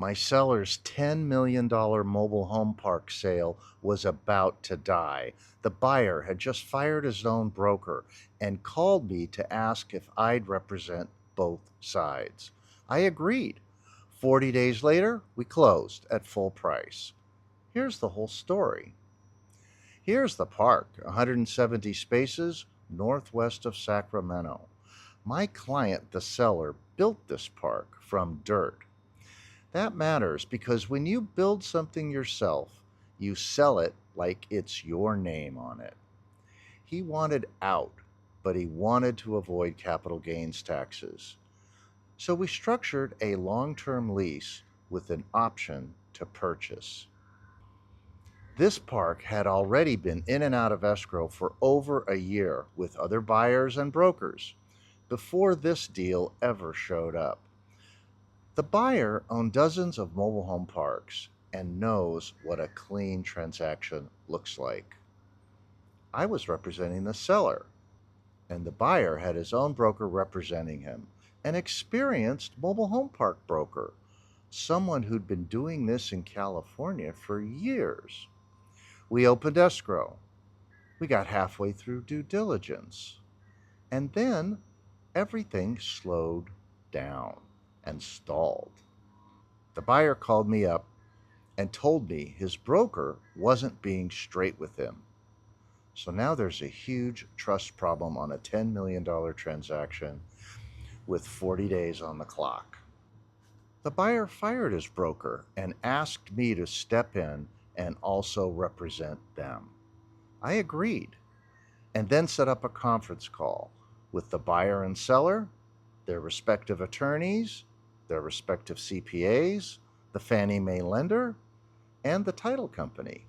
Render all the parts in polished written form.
My seller's $10 million mobile home park sale was about to die. The buyer had just fired his own broker and called me to ask if I'd represent both sides. I agreed. 40 days later, we closed at full price. Here's the whole story. Here's the park, 170 spaces northwest of Sacramento. My client, the seller, built this park from dirt. That matters because when you build something yourself, you sell it like it's your name on it. He wanted out, but he wanted to avoid capital gains taxes. So we structured a long-term lease with an option to purchase. This park had already been in and out of escrow for over a year with other buyers and brokers before this deal ever showed up. The buyer owned dozens of mobile home parks and knows what a clean transaction looks like. I was representing the seller, and the buyer had his own broker representing him, an experienced mobile home park broker, someone who'd been doing this in California for years. We opened escrow. We got halfway through due diligence. And then everything slowed down and stalled. The buyer called me up and told me his broker wasn't being straight with him. So now there's a huge trust problem on a $10 million transaction with 40 days on the clock. The buyer fired his broker and asked me to step in and also represent them. I agreed, and then set up a conference call with the buyer and seller, their respective attorneys, their respective CPAs, the Fannie Mae lender, and the title company.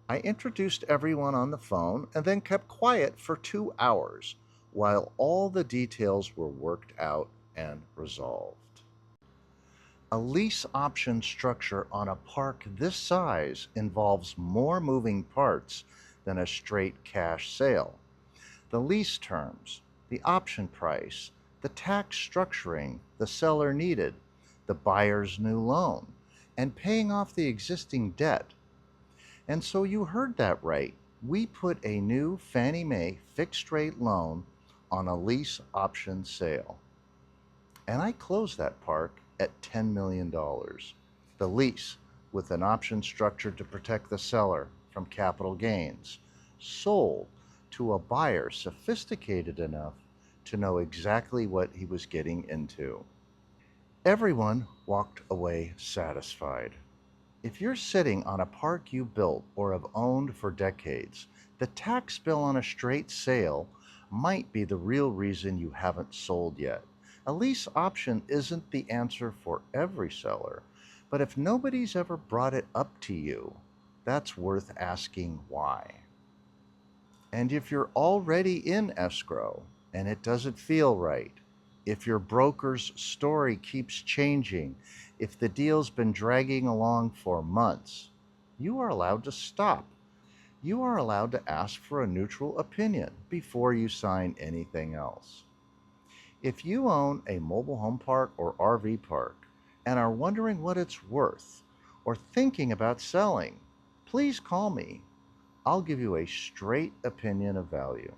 I introduced everyone on the phone and then kept quiet for 2 hours while all the details were worked out and resolved. A lease option structure on a park this size involves more moving parts than a straight cash sale. The lease terms, the option price, the tax structuring the seller needed, the buyer's new loan, and paying off the existing debt. And so you heard that right. We put a new Fannie Mae fixed rate loan on a lease option sale. And I closed that park at $10 million. The lease, with an option structured to protect the seller from capital gains, sold to a buyer sophisticated enough to know exactly what he was getting into. Everyone walked away satisfied. If you're sitting on a park you built or have owned for decades, the tax bill on a straight sale might be the real reason you haven't sold yet. A lease option isn't the answer for every seller, but if nobody's ever brought it up to you, that's worth asking why. And if you're already in escrow and it doesn't feel right, if your broker's story keeps changing, if the deal's been dragging along for months, you are allowed to stop. You are allowed to ask for a neutral opinion before you sign anything else. If you own a mobile home park or RV park and are wondering what it's worth or thinking about selling, please call me. I'll give you a straight opinion of value.